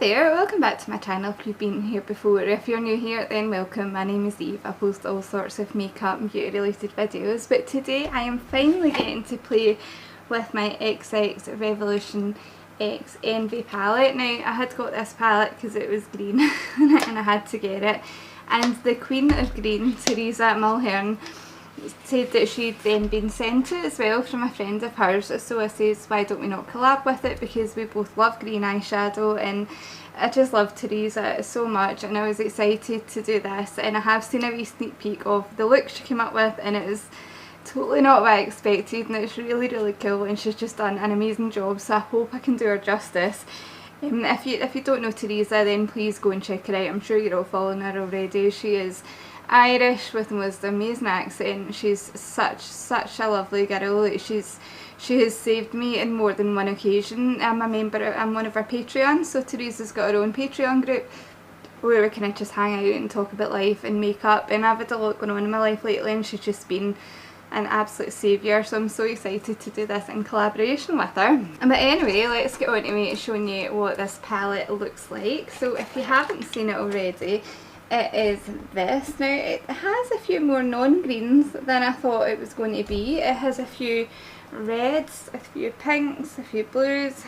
there, welcome back to my channel if you've been here before. If you're new here then welcome, my name is Eve. I post all sorts of makeup and beauty related videos, but today I am finally getting to play with my XXRevolution X Envy palette. Now I had got this palette because it was green and I had to get it, and the queen of green, Theresa Mulhern, said that she'd then been sent it as well from a friend of hers, so I says why don't we not collab with it, because we both love green eyeshadow and I just love Teresa so much, and I was excited to do this. And I have seen a wee sneak peek of the look she came up with and it is totally not what I expected, and it's really cool, and she's just done an amazing job, so I hope I can do her justice. If you don't know Teresa, then please go and check her out. I'm sure you're all following her already. She is Irish with the most amazing accent. She's such a lovely girl. She has saved me in more than one occasion. I'm one of her Patreons, so Teresa's got her own Patreon group where we kind of just hang out and talk about life and makeup, and I've had a lot going on in my life lately and she's just been an absolute saviour, so I'm so excited to do this in collaboration with her. But anyway, let's get on to me showing you what this palette looks like. So if you haven't seen it already, it is this. Now it has a few more non-greens than I thought it was going to be. It has a few reds, a few pinks, a few blues,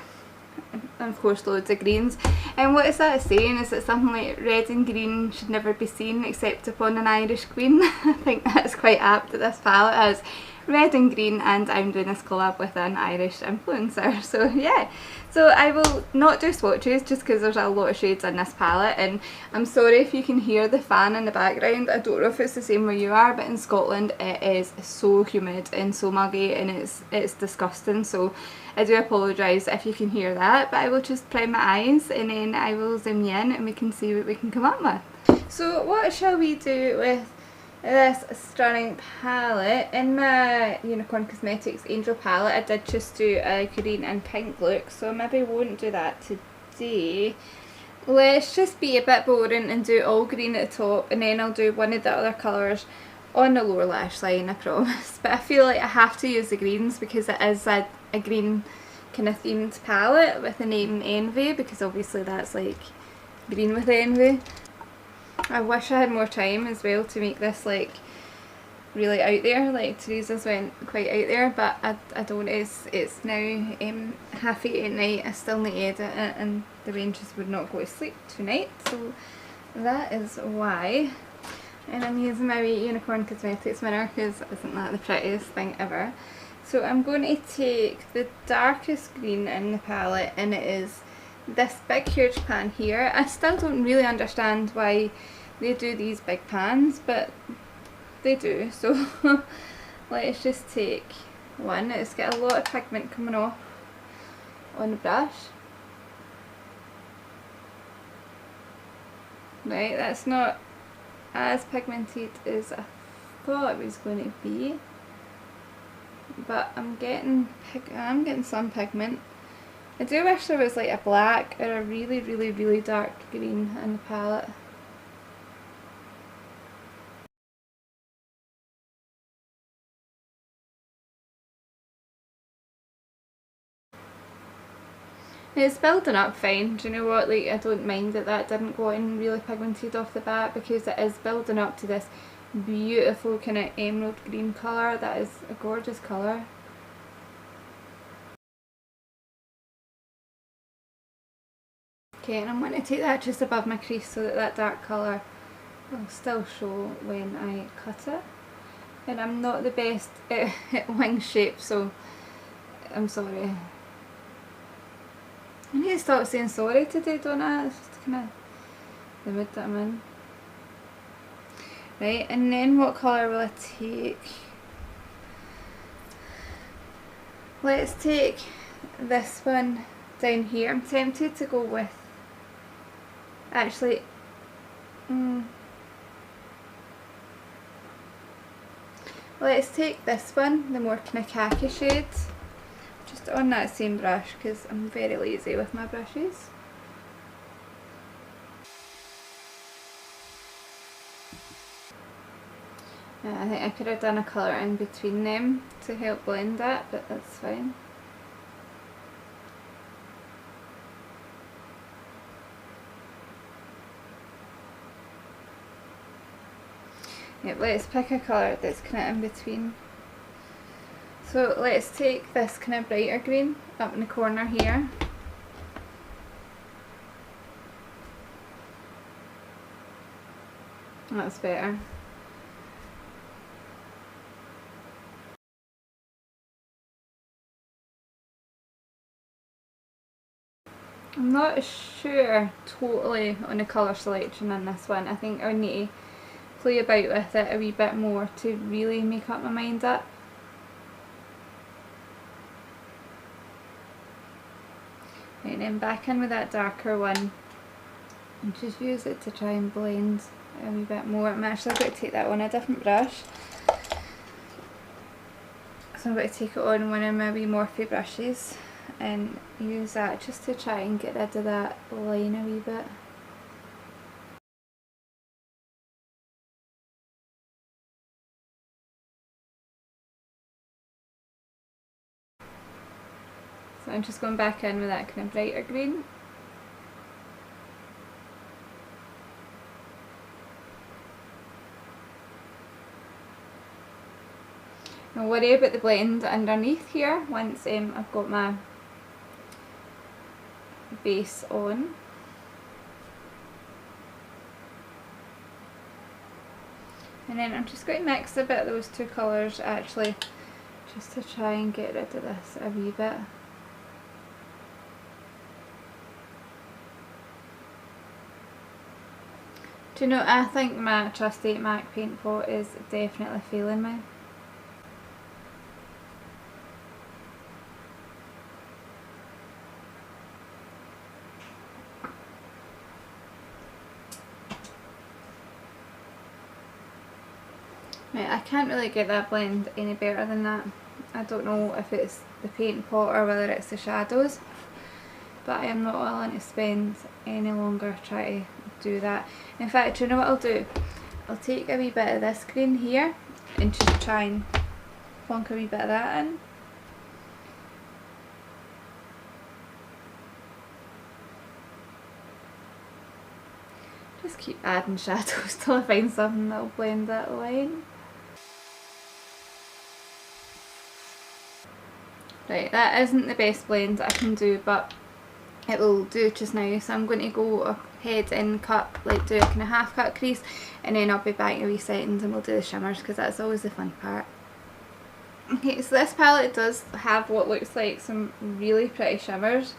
and of course loads of greens. And what is that saying? Is it something like red and green should never be seen except upon an Irish queen? I think that's quite apt that this palette has red and green, and I'm doing this collab with an Irish influencer, so yeah. So I will not do swatches just because there's a lot of shades in this palette, and I'm sorry if you can hear the fan in the background. I don't know if it's the same where you are, but in Scotland it is so humid and so muggy and it's disgusting, so I do apologise if you can hear that, but I will just prime my eyes and then I will zoom you in and we can see what we can come up with. So what shall we do with this stunning palette? In my Unicorn Cosmetics Angel palette I did just do a green and pink look, so maybe won't do that today. Let's just be a bit boring and do all green at the top, and then I'll do one of the other colours on the lower lash line, I promise. But I feel like I have to use the greens because it is a green kind of themed palette with the name Envy, because obviously that's like green with envy. I wish I had more time as well to make this like really out there, like Teresa's went quite out there, but I don't. It's now 8:30 at night. I still need to edit it and the ranges would not go to sleep tonight, so that is why. And I'm using my wee Unicorn Cosmetics mirror because isn't that the prettiest thing ever. So I'm going to take the darkest green in the palette, and it is this big huge pan here. I still don't really understand why they do these big pans, but they do. So let's just take one. It's got a lot of pigment coming off on the brush. Right, that's not as pigmented as I thought it was going to be, but I'm getting some pigment. I do wish there was like a black or a really dark green in the palette. It's building up fine. Do you know what, like I don't mind that didn't go in really pigmented off the bat, because it is building up to this beautiful kind of emerald green colour that is a gorgeous colour. Okay, and I'm going to take that just above my crease so that that dark colour will still show when I cut it. And I'm not the best at wing shape, so I'm sorry. I need to stop saying sorry today, don't I? It's just kind of the mood that I'm in. Right, and then what colour will I take? Let's take this one down here. I'm tempted to go with, actually, let's take this one, the more kind of khaki shade, just on that same brush because I'm very lazy with my brushes. I think I could have done a colour in between them to help blend it, but that's fine. Yep, let's pick a colour that's kind of in between. So let's take this kind of brighter green up in the corner here. That's better. I'm not sure totally on the colour selection in this one. I think I need to play about with it a wee bit more to really make up my mind up. Right, and then back in with that darker one and just use it to try and blend a wee bit more. I'm actually going to take that on a different brush. So I'm going to take it on one of my wee Morphe brushes and use that just to try and get rid of that line a wee bit. So I'm just going back in with that kind of brighter green. Don't worry about the blend underneath here once I've got my base on. And then I'm just going to mix a bit of those two colours actually, just to try and get rid of this a wee bit. Do you know, I think my trusty MAC paint pot is definitely failing me. Right, I can't really get that blend any better than that. I don't know if it's the paint pot or whether it's the shadows, but I am not willing to spend any longer trying to do that. In fact, you know what I'll do? I'll take a wee bit of this green here and just try and plonk a wee bit of that in. Just keep adding shadows till I find something that'll blend that line. Right, that isn't the best blend I can do, but it will do just now. So I'm going to go ahead and cut, like do a kind of half cut crease, and then I'll be back in a wee second and we'll do the shimmers, because that's always the fun part. Okay, so this palette does have what looks like some really pretty shimmers.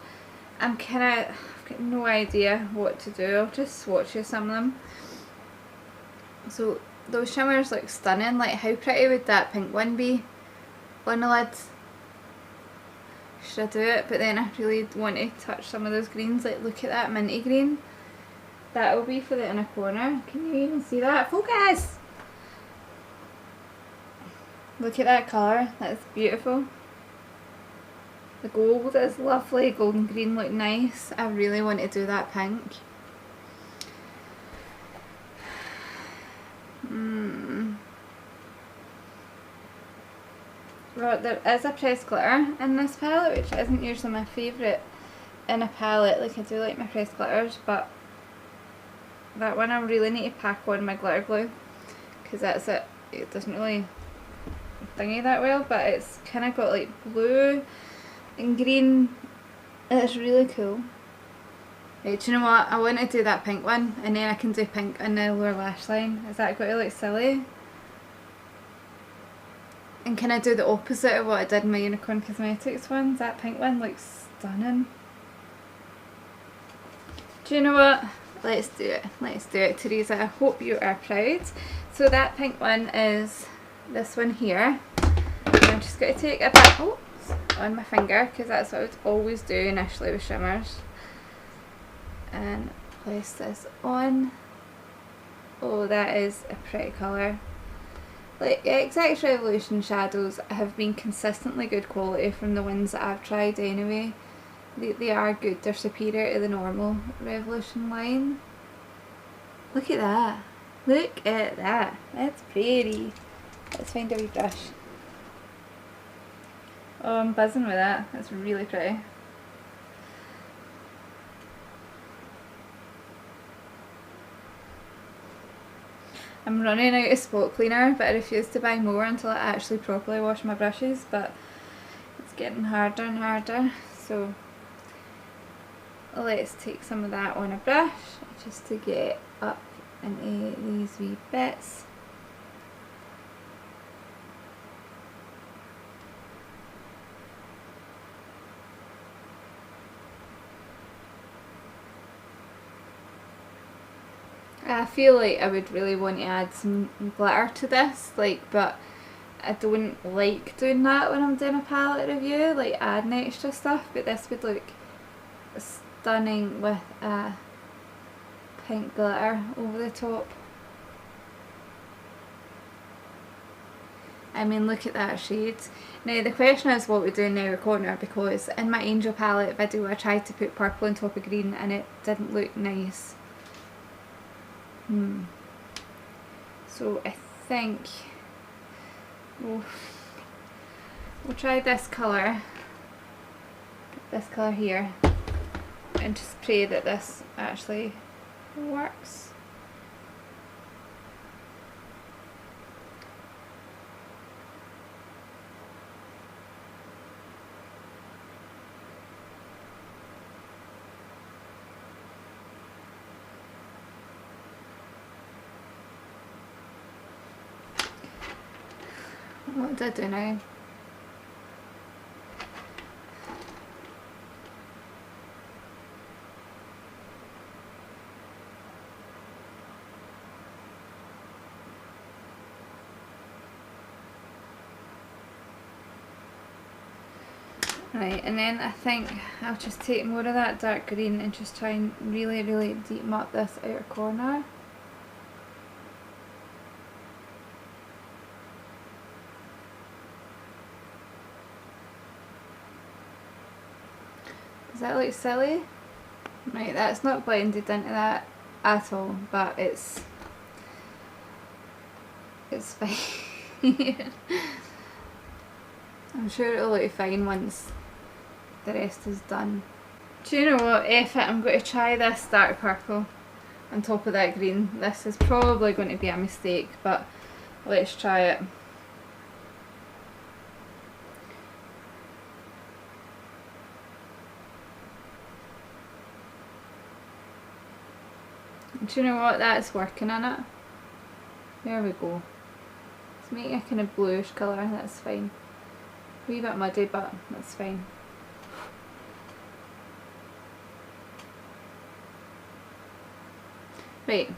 I've got no idea what to do. I'll just swatch you some of them. So those shimmers look stunning. Like, how pretty would that pink one be on the lid? Should I do it? But then I really want to touch some of those greens. Like, look at that minty green. That will be for the inner corner. Can you even see that? Focus! Look at that colour. That's beautiful. The gold is lovely. Golden green look nice. I really want to do that pink. Right, there is a pressed glitter in this palette, which isn't usually my favourite in a palette. Like, I do like my pressed glitters, but that one I really need to pack on my glitter glue, because that's it. It doesn't really thingy that well, but it's kind of got like blue and green. It's really cool. Right, do you know what? I want to do that pink one, and then I can do pink in the lower lash line. Is that going to look silly? And can I do the opposite of what I did in my Unicorn Cosmetics ones? That pink one looks stunning. Do you know what? Let's do it. Let's do it, Teresa. I hope you are proud. So that pink one is this one here. I'm just going to take a bit on my finger, because that's what I would always do initially with shimmers. And place this on. Oh, that is a pretty colour. Like, XXRevolution shadows have been consistently good quality from the ones that I've tried anyway. They are good. They're superior to the normal Revolution line. Look at that. Look at that. That's pretty. Let's find a wee brush. Oh, I'm buzzing with that. That's really pretty. I'm running out of spot cleaner, but I refuse to buy more until I actually properly wash my brushes, but it's getting harder and harder. So let's take some of that on a brush just to get up into these wee bits. I feel like I would really want to add some glitter to this, like, but I don't like doing that when I'm doing a palette review, like adding extra stuff, but this would look stunning with a pink glitter over the top. I mean, look at that shade. Now the question is what we do in the outer corner, because in my Angel palette video I tried to put purple on top of green and it didn't look nice. So I think we'll try this colour here, and just pray that this actually works. What did I do now? Right, and then I think I'll just take more of that dark green and just try and really deepen up this outer corner. Does that look silly? Right, that's not blended into that at all, but it's fine. I'm sure it'll look fine once the rest is done. Do you know what? F it, I'm going to try this dark purple on top of that green. This is probably going to be a mistake, but let's try it. Do you know what? That's working in it. There we go. Let's make a kind of bluish colour, that's fine. A wee bit muddy, but that's fine. Right.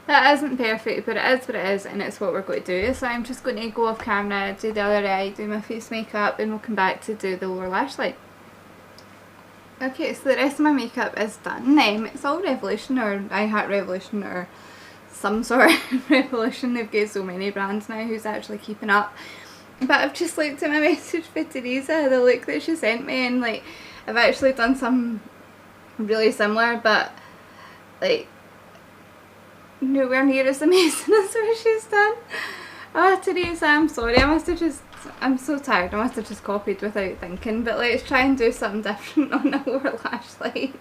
That isn't perfect, but it is what it is, and it's what we're going to do. So I'm just going to go off camera, do the other eye, do my face makeup, and we'll come back to do the lower lash line. Okay, so the rest of my makeup is done. It's all Revolution or XXRevolution or some sort of revolution. They've got so many brands now, who's actually keeping up. But I've just looked at my message for Teresa, the look that she sent me, and like I've actually done some really similar, but like nowhere near as amazing as what she's done. Oh, Teresa, I'm sorry, I'm so tired, I must have just copied without thinking, but let's try and do something different on the lower lash line.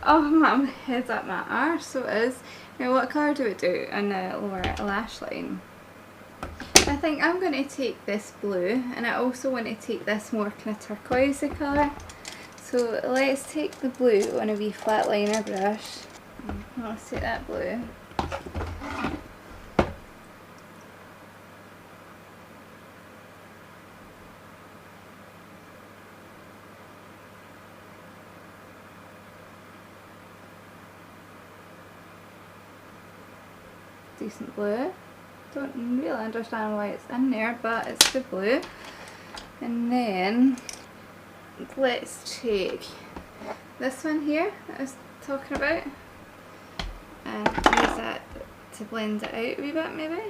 Oh, my head's up my arse, so it is. Now what colour do we do on the lower lash line? I think I'm going to take this blue, and I also want to take this more kind of turquoisey colour. So let's take the blue on a wee flat liner brush. Let's take that blue. Decent blue. Don't really understand why it's in there, but it's the blue. And then let's take this one here that I was talking about and use that to blend it out a wee bit maybe.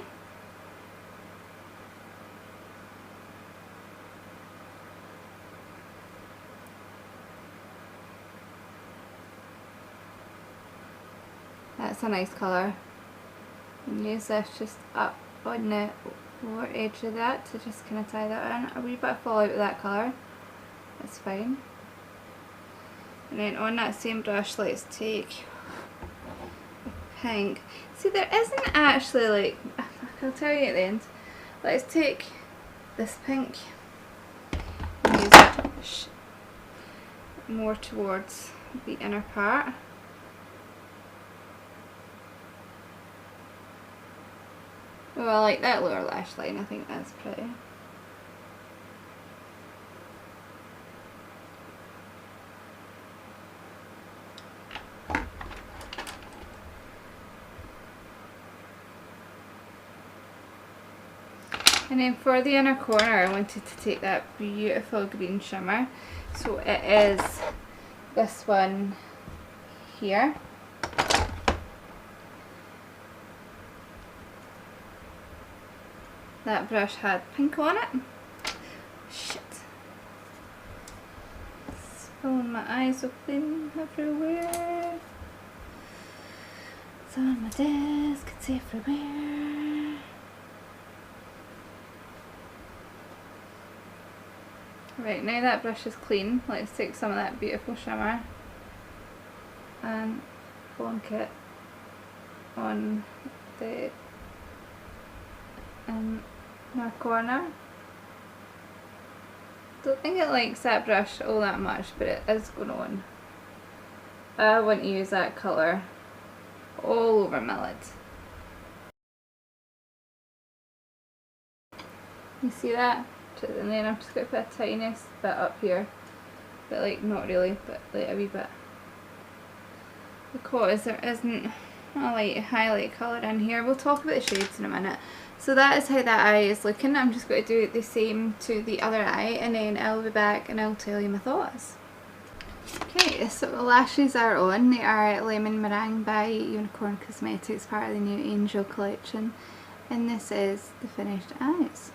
That's a nice colour. And use this just up on the lower edge of that to just kind of tie that in. A wee bit of fallout with that colour, that's fine. And then on that same brush, let's take pink. See, there isn't actually like, I'll tell you at the end. Let's take this pink and use it more towards the inner part. Oh, I like that lower lash line, I think that's pretty. And then for the inner corner, I wanted to take that beautiful green shimmer. So it is this one here. That brush had pink on it. Shit. Spilling my eyes open everywhere. It's on my desk, it's everywhere. Right, now that brush is clean, let's take some of that beautiful shimmer and plonk it on the inner corner. Don't think it likes that brush all that much, but it is going on. I want to use that colour all over my lid. You see that? And then I'm just going to put a tiniest bit up here, but like not really, but like a wee bit, because there isn't a light highlight colour in here. We'll talk about the shades in a minute. So that is how that eye is looking. I'm just going to do the same to the other eye, and then I'll be back and I'll tell you my thoughts. Okay, so the lashes are on. They are Lemon Meringue by Unicorn Cosmetics, part of the new Angel collection, and this is the finished eyes.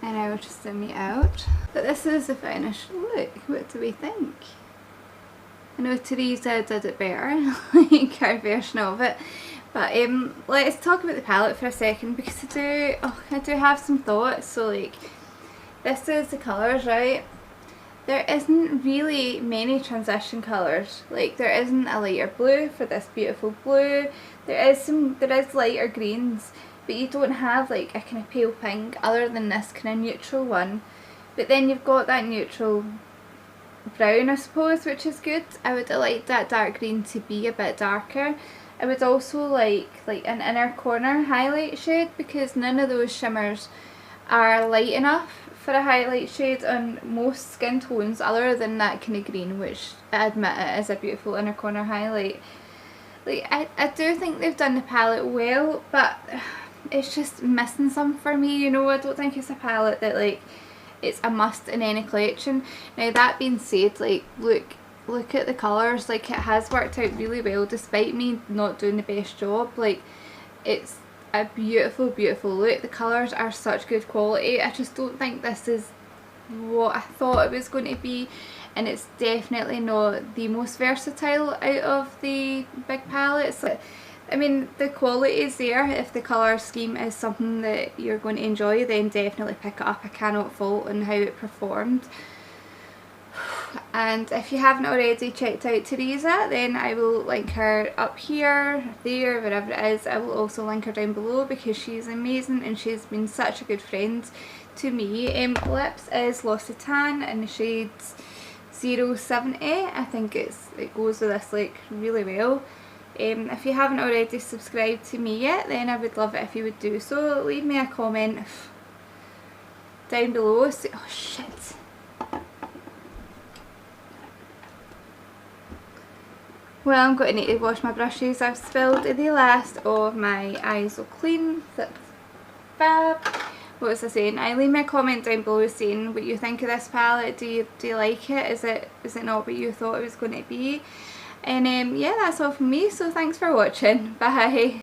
And I will just zoom it out. But this is the finished look. What do we think? I know Teresa did it better, like her version of it. But let's talk about the palette for a second, because I do have some thoughts. So like, this is the colours, right? There isn't really many transition colours. Like, there isn't a lighter blue for this beautiful blue. There is lighter greens, but you don't have like a kind of pale pink other than this kind of neutral one. But then you've got that neutral brown, I suppose, which is good. I would have liked that dark green to be a bit darker. I would also like an inner corner highlight shade, because none of those shimmers are light enough for a highlight shade on most skin tones other than that kind of green, which I admit it is a beautiful inner corner highlight. Like, I do think they've done the palette well, but it's just missing some for me, you know. I don't think it's a palette that like it's a must in any collection. Now that being said, like look at the colours. Like, it has worked out really well despite me not doing the best job. Like, it's a beautiful look. The colours are such good quality. I just don't think this is what I thought it was going to be, and it's definitely not the most versatile out of the big palettes. I mean, the quality is there. If the colour scheme is something that you're going to enjoy, then definitely pick it up. I cannot fault on how it performed. And if you haven't already checked out Teresa, then I will link her up here, there, wherever it is. I will also link her down below, because she's amazing and she's been such a good friend to me. Lips is L'Occitane in the shades 070. I think it goes with this like really well. If you haven't already subscribed to me yet, then I would love it if you would do so. Leave me a comment down below. So, oh shit. Well, I'm going to need to wash my brushes. I've spilled the last of my eyes will clean. That's fab. What was I saying? Leave me a comment down below saying what you think of this palette. Do you like it? Is it not what you thought it was going to be? And yeah, that's all from me, so thanks for watching. Bye.